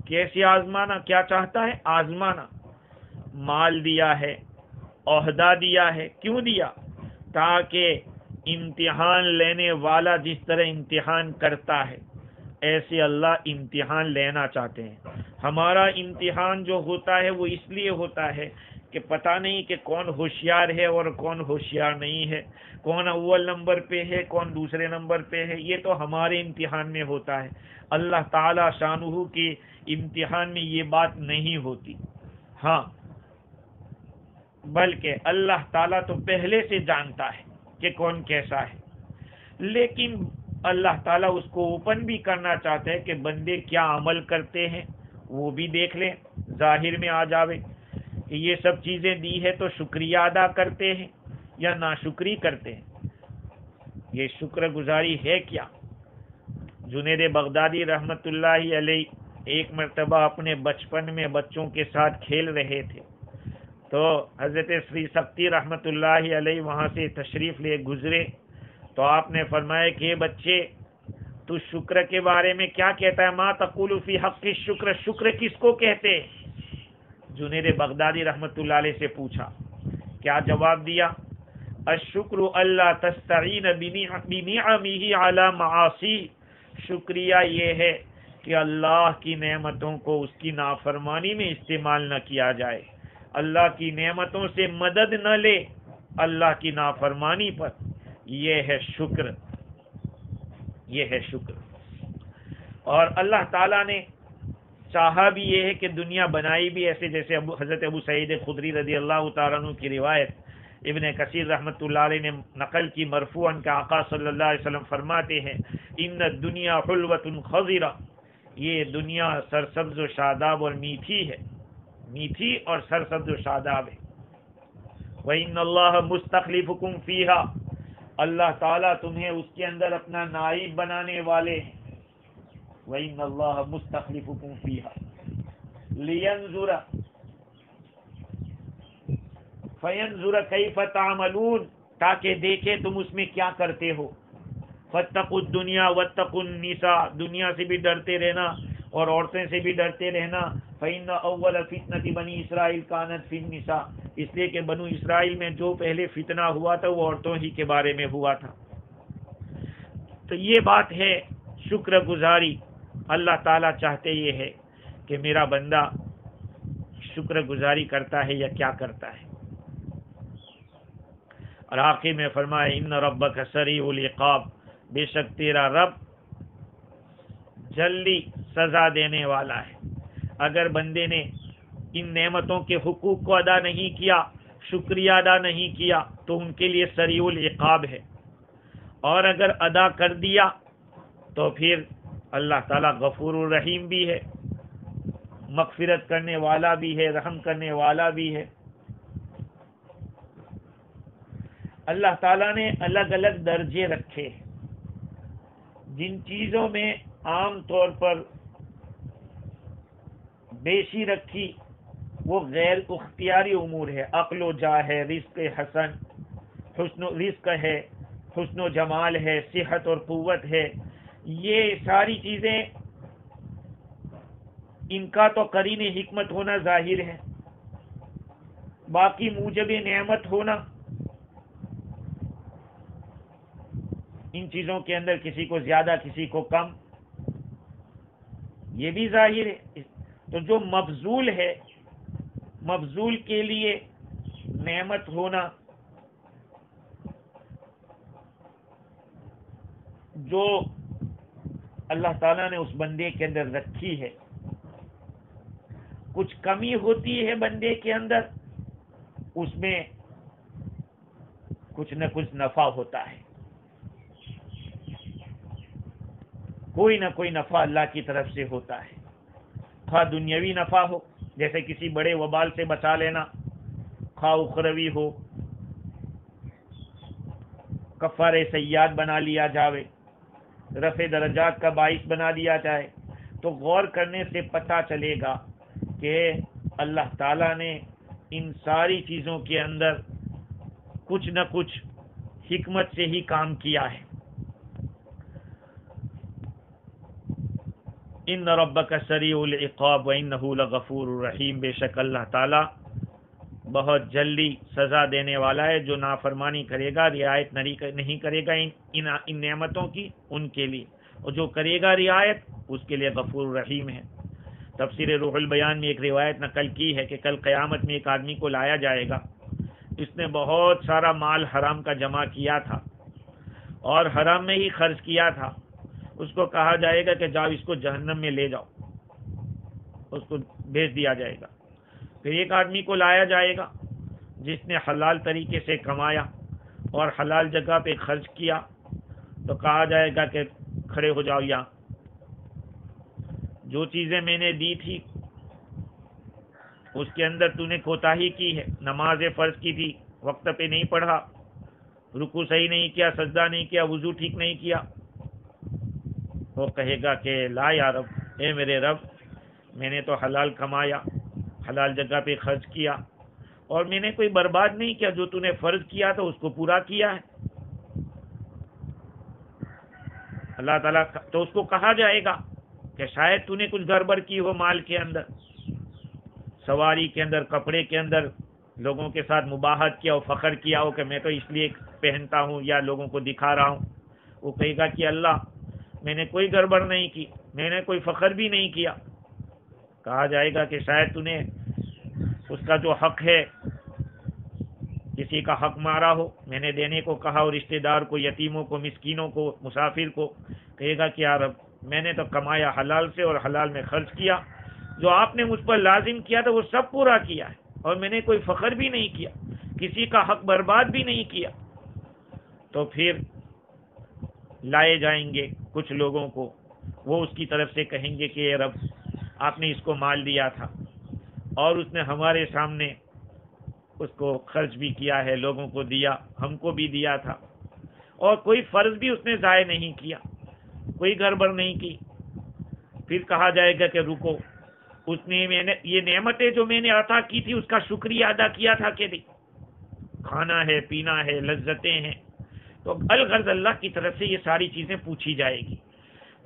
S1: کیسے آزمانا؟ کیا چاہتا ہے؟ آزمانا۔ مال دیا ہے، عہدہ دیا ہے، کیوں دیا؟ تاکہ امتحان لینے والا جس طرح امتحان کرتا ہے ایسے اللہ امتحان لینا چاہتے ہیں۔ ہمارا امتحان جو ہوتا ہے وہ اس لیے ہوتا ہے کہ پتہ نہیں کہ کون ہوشیار ہے اور کون ہوشیار نہیں ہے، کون اول نمبر پہ ہے کون دوسرے نمبر پہ ہے، یہ تو ہمارے امتحان میں ہوتا ہے۔ اللہ تعالی شانہ کے امتحان میں یہ بات نہیں ہوتی۔ ہاں، بلکہ اللہ تعالیٰ تو پہلے سے جانتا ہے کہ کون کیسا ہے، لیکن اللہ تعالیٰ اس کو اوپن بھی کرنا چاہتے ہیں کہ بندے کیا عمل کرتے ہیں وہ بھی دیکھ لیں، ظاہر میں آ جاوے کہ یہ سب چیزیں دی ہے تو شکریہ ادا کرتے ہیں یا ناشکری کرتے ہیں، یہ شکر گزاری ہے کیا؟ جنید بغدادی رحمت اللہ علیہ ایک مرتبہ اپنے بچپن میں بچوں کے ساتھ کھیل رہے تھے تو حضرت سری سکتی رحمت اللہ علیہ وہاں سے تشریف لے گزرے تو آپ نے فرمایا کہ بچے تو شکر کے بارے میں کیا کہتا ہے؟ ما تقول فی حق الشکر، شکر کس کو کہتے ہیں؟ جنید بغدادی رحمت اللہ علیہ سے پوچھا، کیا جواب دیا؟ الشکر اللہ تستعین بنعمہ علی معاصی، شکریہ یہ ہے کہ اللہ کی نعمتوں کو اس کی نافرمانی میں استعمال نہ کیا جائے، اللہ کی نعمتوں سے مدد نہ لے اللہ کی نافرمانی پر، یہ ہے شکر، یہ ہے شکر۔ اور اللہ تعالیٰ نے چاہا بھی یہ ہے کہ دنیا بنائی بھی ایسے، جیسے حضرت ابو سعید خدری رضی اللہ تعالیٰ عنہ کی روایت ابن کثیر رحمۃ اللہ علیہ نے نقل کی مرفوعاً کہ آقا صلی اللہ علیہ وسلم فرماتے ہیں ان الدنیا حلوۃ خضرہ، یہ دنیا سرسبز و شاداب اور میٹھی ہے، میٹھی اور سرسبز و شاداب ہے۔ وَإِنَّ اللَّهَ مُسْتَخْلِفُكُمْ فِيهَا، اللہ تعالیٰ تمہیں اس کے اندر اپنا نائب بنانے والے ہیں۔ وَإِنَّ اللَّهَ مُسْتَخْلِفُكُمْ فِيهَا لِيَنْظُرَ فَيَنْظُرَ كَيْفَ تَعْمَلُونَ، تاکہ دیکھے تم اس میں کیا کرتے ہو۔ فَاتَّقُوا الدُّنْيَا وَاتَّقُوا النِّسَاء، دنیا سے بھی ڈرتے رہنا اور عورتیں سے بھی ڈرتے رہنا۔ فَإِنَّ أَوَّلَ فِتْنَةِ بَنِي إِسْرَائِيلَ كَانَتْ فِي النِّسَاء، اس لیے کہ بنو اسرائیل میں جو پہلے فتنہ ہوا تھا وہ عورتوں ہی کے بارے میں ہوا تھا۔ تو یہ بات ہے شکر گزاری۔ اللہ تعالیٰ چاہتے یہ ہے کہ میرا بندہ شکر گزاری کرتا ہے یا کیا کرتا ہے۔ اور آخر میں فرمایا ان ربک سریع العقاب، بے شک تیرا رب جلدی سزا دینے والا ہے۔ اگر بندے نے ان نعمتوں کے حقوق کو ادا نہیں کیا، شکریہ ادا نہیں کیا تو ان کے لیے سریع العقاب ہے، اور اگر ادا کر دیا تو پھر اللہ تعالیٰ غفور الرحیم بھی ہے، مغفرت کرنے والا بھی ہے، رحم کرنے والا بھی ہے۔ اللہ تعالیٰ نے الگ الگ درجے رکھے، جن چیزوں میں عام طور پر بیشی رکھی وہ غیر اختیاری امور ہے، عقل و جاہ ہے، رزق حسن، رزق ہے، حسن و جمال ہے، صحت اور قوت ہے، یہ ساری چیزیں ان کا تو قرین حکمت ہونا ظاہر ہے، باقی موجب نعمت ہونا ان چیزوں کے اندر کسی کو زیادہ کسی کو کم، یہ بھی ظاہر ہے۔ تو جو مبذول ہے، مبذول کے لیے نعمت ہونا، جو اللہ تعالیٰ نے اس بندے کے اندر رکھی ہے، کچھ کمی ہوتی ہے بندے کے اندر، اس میں کچھ نہ کچھ نفع ہوتا ہے، کوئی نہ کوئی نفع اللہ کی طرف سے ہوتا ہے، خواہ دنیاوی نفع ہو جیسے کسی بڑے وبال سے بچا لینا، خواہ اخروی ہو کفارہ سیئات بنا لیا جاوے، رفع درجات کا باعث بنا دیا جائے، تو غور کرنے سے پتہ چلے گا کہ اللہ تعالیٰ نے ان ساری چیزوں کے اندر کچھ نہ کچھ حکمت سے ہی کام کیا ہے۔ ان ربک سریع العقاب وانہ لغفور رحیم، بے شک اللہ تعالیٰ بہت جلدی سزا دینے والا ہے، جو نافرمانی کرے گا، رعایت نہیں کرے گا ان نعمتوں کی، ان کے لیے، اور جو کرے گا رعایت اس کے لیے غفور رحیم ہے۔ تفسیر روح البیان میں ایک روایت نقل کی ہے کہ کل قیامت میں ایک آدمی کو لایا جائے گا، اس نے بہت سارا مال حرام کا جمع کیا تھا اور حرام میں ہی خرچ کیا تھا، اس کو کہا جائے گا کہ جاؤ اس کو جہنم میں لے جاؤ، اس کو بھیج دیا جائے گا۔ پھر ایک آدمی کو لایا جائے گا جس نے حلال طریقے سے کمایا اور حلال جگہ پہ خرچ کیا، تو کہا جائے گا کہ کھڑے ہو جاؤ، یہاں جو چیزیں میں نے دی تھی اس کے اندر تو نے کوتاہی کی ہے، نماز فرض کی تھی وقت پہ نہیں پڑھا، رکوع صحیح نہیں کیا، سجدہ نہیں کیا، وضو ٹھیک نہیں کیا، وہ کہے گا کہ لا یا رب، اے میرے رب، میں نے تو حلال کمایا، حلال جگہ پہ خرچ کیا، اور میں نے کوئی برباد نہیں کیا، جو تو نے فرض کیا تھا اس کو پورا کیا ہے۔ اللہ تعالیٰ تو اس کو کہا جائے گا کہ شاید تو نے کچھ گڑبڑ کی ہو، مال کے اندر، سواری کے اندر، کپڑے کے اندر لوگوں کے ساتھ مباحثت کیا ہو، فخر کیا ہو کہ میں تو اس لیے پہنتا ہوں یا لوگوں کو دکھا رہا ہوں۔ وہ کہے گا کہ اللہ، میں نے کوئی گڑبڑ نہیں کی، میں نے کوئی فخر بھی نہیں کیا۔ کہا جائے گا کہ شاید تو نے اس کا جو حق ہے، کسی کا حق مارا ہو، میں نے دینے کو کہا، اور رشتہ دار کو، یتیموں کو، مسکینوں کو، مسافر کو۔ کہے گا کہ یا رب، میں نے تو کمایا حلال سے اور حلال میں خرچ کیا، جو آپ نے مجھ پر لازم کیا تھا وہ سب پورا کیا ہے، اور میں نے کوئی فخر بھی نہیں کیا، کسی کا حق برباد بھی نہیں کیا۔ تو پھر لائے جائیں گے کچھ لوگوں کو، وہ اس کی طرف سے کہیں گے کہ اے رب، آپ نے اس کو مال دیا تھا اور اس نے ہمارے سامنے اس کو خرچ بھی کیا ہے، لوگوں کو دیا، ہم کو بھی دیا تھا، اور کوئی فرض بھی اس نے ضائع نہیں کیا، کوئی گڑبڑ نہیں کی۔ پھر کہا جائے گا کہ رکو، اس نے یہ نعمتیں جو میں نے عطا کی تھی اس کا شکریہ ادا کیا تھا کہ نہیں؟ کھانا ہے، پینا ہے، لذتیں ہیں، تو الغرض اللہ کی طرف سے یہ ساری چیزیں پوچھی جائے گی۔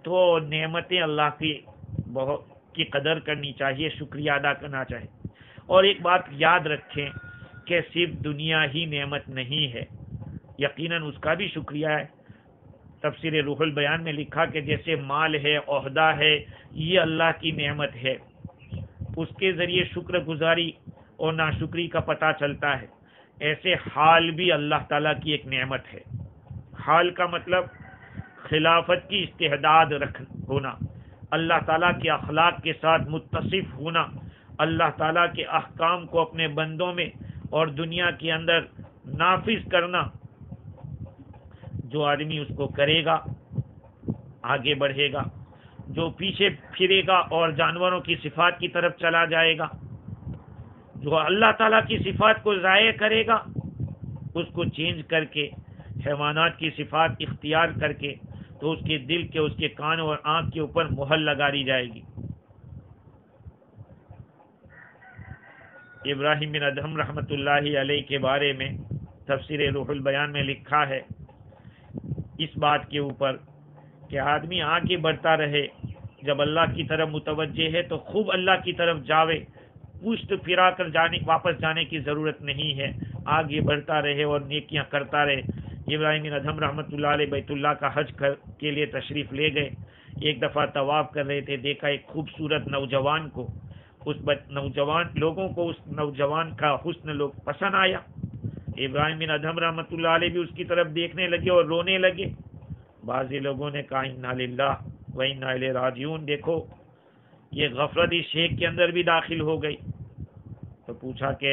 S1: تو نعمتیں اللہ کی بہت کی قدر کرنی چاہیے، شکریہ ادا کرنا چاہیے۔ اور ایک بات یاد رکھیں کہ صرف دنیا ہی نعمت نہیں ہے، یقیناً اس کا بھی شکریہ ہے۔ تفسیر روح البیان میں لکھا کہ جیسے مال ہے، عہدہ ہے، یہ اللہ کی نعمت ہے، اس کے ذریعے شکر گزاری اور ناشکری کا پتہ چلتا ہے، ایسے حال بھی اللہ تعالیٰ کی ایک نعمت ہے۔ حال کا مطلب خلافت کی استعداد ہونا، اللہ تعالیٰ کے اخلاق کے ساتھ متصف ہونا، اللہ تعالیٰ کے احکام کو اپنے بندوں میں اور دنیا کے اندر نافذ کرنا۔ جو آدمی اس کو کرے گا آگے بڑھے گا، جو پیچھے پھرے گا اور جانوروں کی صفات کی طرف چلا جائے گا، جو اللہ تعالیٰ کی صفات کو ضائع کرے گا، اس کو چینج کر کے حیوانات کی صفات اختیار کر کے، تو اس کے دل کے، اس کے کان اور آنکھ کے اوپر مہر لگا دی جائے گی۔ ابراہیم بن ادہم رحمۃ اللہ علیہ کے بارے میں تفسیر روح البیان میں لکھا ہے اس بات کے اوپر کہ آدمی آگے بڑھتا رہے، جب اللہ کی طرف متوجہ ہے تو خوب اللہ کی طرف جاوے، پشت پھرا کر واپس جانے کی ضرورت نہیں ہے، آگے بڑھتا رہے اور نیکیاں کرتا رہے۔ ابراہیم بن ادہم رحمۃ اللہ علیہ بیت اللہ کا حج کے لیے تشریف لے گئے، ایک دفعہ طواف کر رہے تھے، دیکھا ایک خوبصورت نوجوان کو، اس لوگوں کو اس نوجوان کا حسن لوگ پسند آیا۔ ابراہیم بن ادہم رحمۃ اللہ علیہ بھی اس کی طرف دیکھنے لگے اور رونے لگے۔ بعضی لوگوں نے کہا انا للہ وَإِنَّا إِلَيْهِ رَاجِعُونَ۔ دیکھو یہ غفلت اس شیخ کے اندر بھی داخل ہو گئی۔ تو پوچھا کہ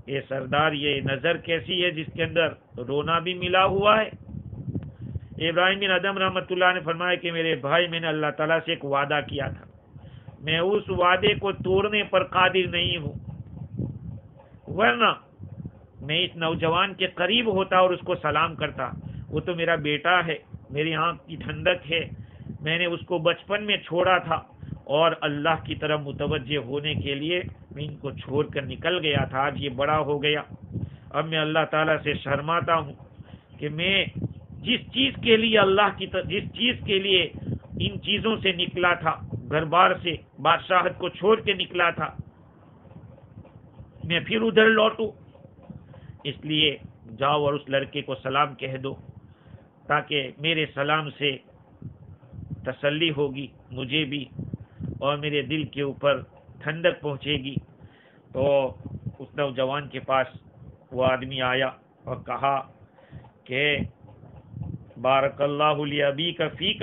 S1: یہ سردار یہ نظر کیسی ہے جس کے اندر رونا بھی ملا ہوا ہے؟ ابراہیم بن ادھم رحمۃ اللہ نے فرمایا کہ میرے بھائی، میں نے اللہ تعالیٰ سے ایک وعدہ کیا تھا، میں اس وعدے کو توڑنے پر قادر نہیں ہوں، ورنہ میں اس نوجوان کے قریب ہوتا اور اس کو سلام کرتا۔ وہ تو میرا بیٹا ہے، میری آنکھ کی ٹھنڈک ہے، میں نے اس کو بچپن میں چھوڑا تھا اور اللہ کی طرف متوجہ ہونے کے لیے میں ان کو چھوڑ کر نکل گیا تھا۔ آج یہ بڑا ہو گیا، اب میں اللہ تعالیٰ سے شرماتا ہوں کہ میں جس چیز کے لیے جس چیز کے لیے ان چیزوں سے نکلا تھا، گھر بار سے، بادشاہت کو چھوڑ کے نکلا تھا، میں پھر ادھر لوٹوں۔ اس لیے جاؤ اور اس لڑکے کو سلام کہہ دو، تاکہ میرے سلام سے تسلی ہوگی مجھے بھی اور میرے دل کے اوپر ٹھنڈک پہنچے گی۔ تو اس نوجوان کے پاس وہ آدمی آیا اور کہا کہ بارک اللہ لی ابیک فیک،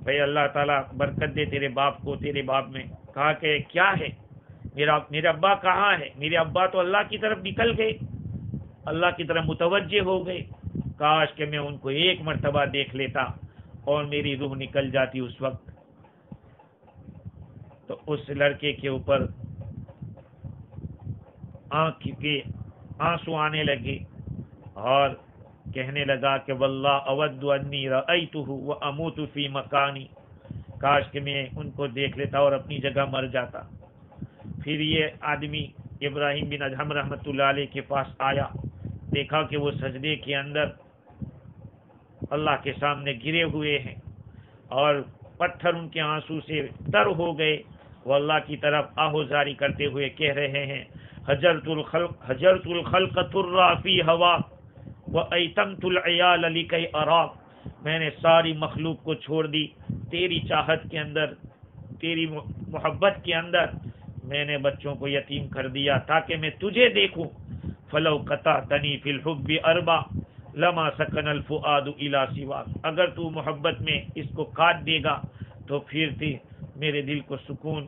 S1: بھائی اللہ تعالیٰ برکت دے تیرے باپ کو تیرے باپ میں۔ کہا کہ کیا ہے؟ میرے ابا کہاں ہے؟ میرے ابا تو اللہ کی طرف نکل گئے، اللہ کی طرف متوجہ ہو گئے، کاش کہ میں ان کو ایک مرتبہ دیکھ لیتا اور میری روح نکل جاتی اس وقت۔ تو اس لڑکے کے اوپر آنکھ کے آنسو آنے لگے اور کہنے لگا کہ واللہ اود انی رأیتہ واموت فی مکانی، کاش کہ میں ان کو دیکھ لیتا اور اپنی جگہ مر جاتا۔ پھر یہ آدمی ابراہیم بن ادھم رحمۃ اللہ علیہ کے پاس آیا، دیکھا کہ وہ سجدے کے اندر اللہ کے سامنے گرے ہوئے ہیں اور پتھر ان کے آنسو سے تر ہو گئے۔ وہ اللہ کی طرف آہوزاری کرتے ہوئے کہہ رہے ہیں حجرت الخلق ترا فی ہوا وایتمت العیال لکی اراک، میں نے ساری مخلوق کو چھوڑ دی تیری چاہت کے اندر، تیری محبت کے اندر، میں نے بچوں کو یتیم کر دیا تاکہ میں تجھے دیکھوں۔ فلو قطعتنی فی الحب اربا لما سکن الفؤاد الی سواک، اگر تو محبت میں اس کو کاٹ دے گا تو پھر میرے دل کو سکون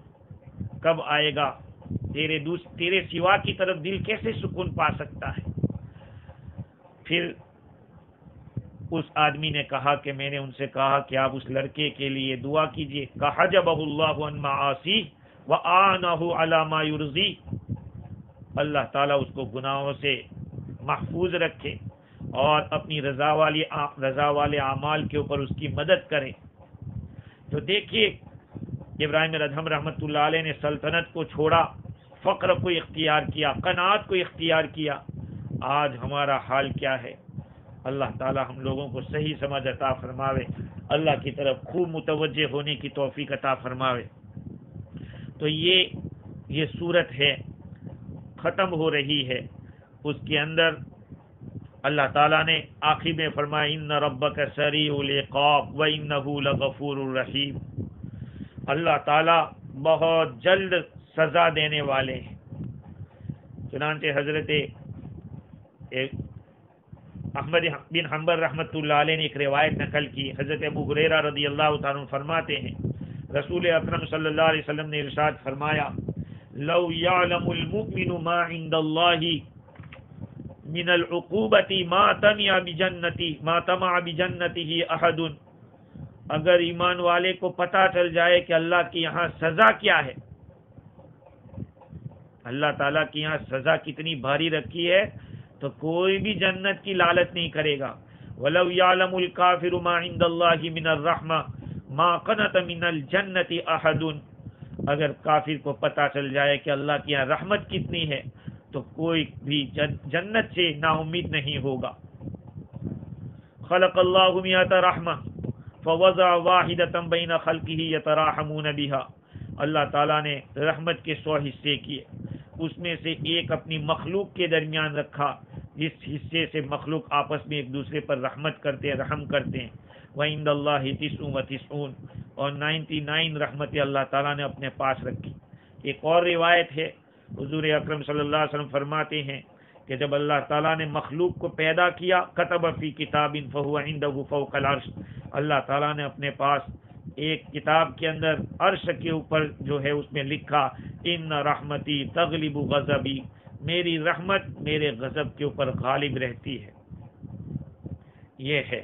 S1: کب آئے گا؟ تیرے سوا کی طرف دل کیسے سکون پا سکتا ہے؟ پھر اس آدمی نے کہا کہ میں نے ان سے کہا کہ آپ اس لڑکے کے لیے دعا کیجئے، کہ حجبہ اللہ عن معاصی وآنہ علی ما یرضی، اللہ تعالیٰ اس کو گناہوں سے محفوظ رکھے اور اپنی رضا والے اعمال کے اوپر اس کی مدد کرے۔ تو دیکھیے ابراہیم ادھم رحمۃ اللہ علیہ نے سلطنت کو چھوڑا، فقر کو اختیار کیا، قناعت کو اختیار کیا۔ آج ہمارا حال کیا ہے؟ اللہ تعالی ہم لوگوں کو صحیح سمجھ عطا فرماوے، اللہ کی طرف خوب متوجہ ہونے کی توفیق عطا فرماوے۔ تو یہ صورت ہے، ختم ہو رہی ہے۔ اس کے اندر اللہ تعالیٰ نے آخر میں فرمایا ان ربک سریع العقاب وانہ لغفور الرحیم، اللہ تعالیٰ بہت جلد سزا دینے والے ہیں۔ چنانچہ حضرت احمد بن حنبل رحمۃ اللہ علیہ نے ایک روایت نقل کی، حضرت ابو ہریرہ رضی اللہ تعالیٰ عنہ فرماتے ہیں رسول اکرم صلی اللہ علیہ وسلم نے ارشاد فرمایا لو یعلم المؤمن ما عند اللہ من العقوبۃ ما طمع بجنتہ احد، اگر ایمان والے کو پتہ چل جائے کہ اللہ کے یہاں سزا کیا ہے، اللہ تعالیٰ کے یہاں سزا کتنی بھاری رکھی ہے، تو کوئی بھی جنت کی لالچ نہیں کرے گا۔ وَلَوْ يَعْلَمُ الْكَافِرُ مَا عِنْدَ اللَّهِ مِنَ الرَّحْمَةِ مَا قَنَطَ مِنَ الْجَنَّةِ أَحَدٌ، اگر کافر کو پتہ چل جائے کہ اللہ کی یہاں رحمت کتنی ہے تو کوئی بھی جنت سے نا امید نہیں ہوگا۔ خلق اللہ مئۃ رحمہ فوضع واحدۃ بین خلقہ یتراحمون بها، اللہ تعالیٰ نے رحمت کے 100 حصے کیے، اس میں سے ایک اپنی مخلوق کے درمیان رکھا، جس حصے سے مخلوق آپس میں ایک دوسرے پر رحمت کرتے ہیں، رحم کرتے ہیں۔ وَعِنْدَ اللَّهِ 99 اور 99 رحمتیں اللہ تعالیٰ نے اپنے پاس رکھی۔ ایک اور روایت ہے، حضور اکرم صلی اللہ علیہ وسلم فرماتے ہیں کہ جب اللہ تعالیٰ نے مخلوق کو پیدا کیا، كتب فی کتاب فهو عنده فوق العرش، اللہ تعالیٰ نے اپنے پاس ایک کتاب کے اندر عرش کے اوپر جو ہے اس میں لکھا ان رحمتی تغلب غضبی، میری رحمت میرے غضب کے اوپر غالب رہتی ہے. یہ ہے.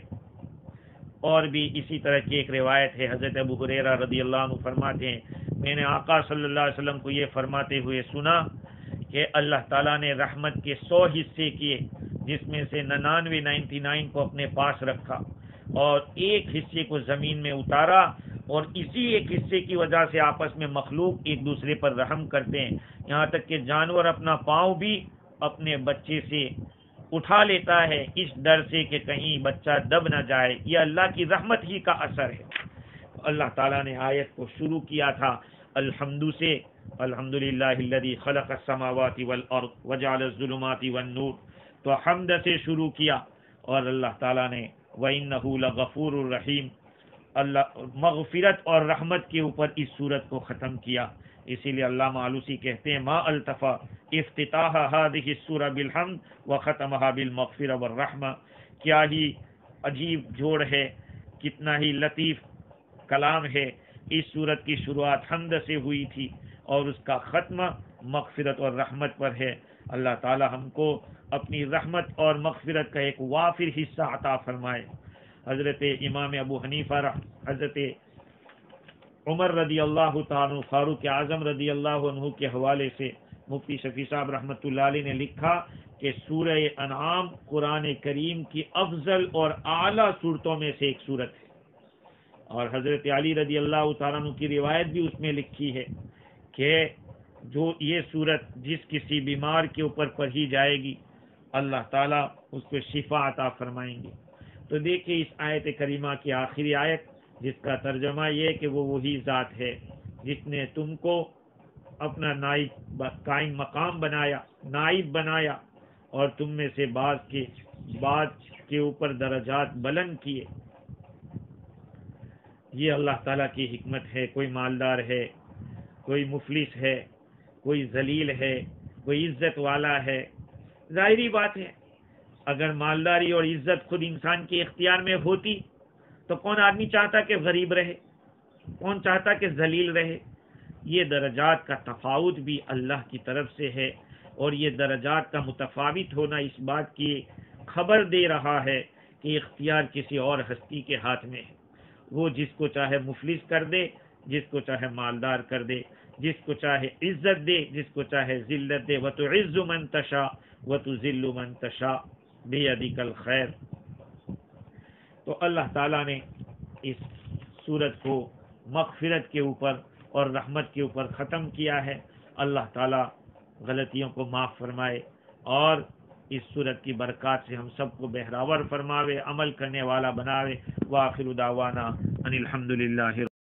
S1: اور بھی اسی طرح کی ایک روایت ہے، حضرت ابو ہریرہ رضی اللہ عنہ فرماتے ہیں میں نے آقا صلی اللہ علیہ وسلم کو یہ فرماتے ہوئے سنا کہ اللہ تعالیٰ نے رحمت کے 100 حصے کیے، جس میں سے 99 کو اپنے پاس رکھا اور ایک حصے کو زمین میں اتارا، اور اسی ایک حصے کی وجہ سے آپس میں مخلوق ایک دوسرے پر رحم کرتے ہیں، یہاں تک کہ جانور اپنا پاؤں بھی اپنے بچے سے اٹھا لیتا ہے اس ڈر سے کہ کہیں بچہ دب نہ جائے. یہ اللہ کی رحمت ہی کا اثر ہے. اللہ تعالیٰ نے آیت کو شروع کیا تھا الحمد سے، الحمدللہ الذی خلق السماوات والارض وجعل الظلمات والنور، تو حمد سے شروع کیا، اور اللہ تعالیٰ نے وَإِنَّهُ لَغَفُورٌ الرحیم، اللہ مغفرت اور رحمت کے اوپر اس سورت کو ختم کیا. اسی لیے علامہ آلوسی کہتے ہیں ما التفا افتتاح هذه السورہ بالحمد وختمها بالمغفرہ والرحمہ. کیا ہی عجیب جوڑ ہے، کتنا ہی لطیف کلام ہے. اس سورت کی شروعات حمد سے ہوئی تھی اور اس کا ختمہ مغفرت اور رحمت پر ہے. اللہ تعالی ہم کو اپنی رحمت اور مغفرت کا ایک وافر حصہ عطا فرمائے. حضرت امام ابو حنیفہ، حضرت عمر رضی اللہ تعالیٰ فاروق اعظم رضی اللہ عنہ کے حوالے سے مفتی شفیع صاحب رحمۃ اللہ علیہ نے لکھا کہ سورہ انعام قرآن کریم کی افضل اور اعلیٰ صورتوں میں سے ایک صورت ہے. اور حضرت علی رضی اللہ تعالیٰ عنہ کی روایت بھی اس میں لکھی ہے کہ جو یہ صورت جس کسی بیمار کے اوپر پڑھی جائے گی اللہ تعالیٰ اس کو شفا عطا فرمائیں گے. تو دیکھیں اس آیت کریمہ کی آخری آیت، جس کا ترجمہ یہ کہ وہ وہی ذات ہے جس نے تم کو اپنا نائب قائم مقام بنایا، نائب بنایا، اور تم میں سے بعض کے اوپر درجات بلند کیے. یہ اللہ تعالیٰ کی حکمت ہے. کوئی مالدار ہے، کوئی مفلس ہے، کوئی ذلیل ہے، کوئی عزت والا ہے. ظاہری بات ہے اگر مالداری اور عزت خود انسان کے اختیار میں ہوتی تو کون آدمی چاہتا کہ غریب رہے، کون چاہتا کہ ذلیل رہے. یہ درجات کا تفاوت بھی اللہ کی طرف سے ہے، اور یہ درجات کا متفاوت ہونا اس بات کی خبر دے رہا ہے کہ اختیار کسی اور ہستی کے ہاتھ میں ہے. وہ جس کو چاہے مفلس کر دے، جس کو چاہے مالدار کر دے، جس کو چاہے عزت دے، جس کو چاہے ذلت دے. وَتُعِزُّ مَن تَشَاءُ وَتُذِلُّ مَن تَشَاءُ بِيَدِكَ الْخَيْرُ. تو اللہ تعالیٰ نے اس سورت کو مغفرت کے اوپر اور رحمت کے اوپر ختم کیا ہے. اللہ تعالیٰ غلطیوں کو معاف فرمائے اور اس سورت کی برکات سے ہم سب کو بہراور فرماوے، عمل کرنے والا بناوے. وآخر دعوانا ان الحمدللہ.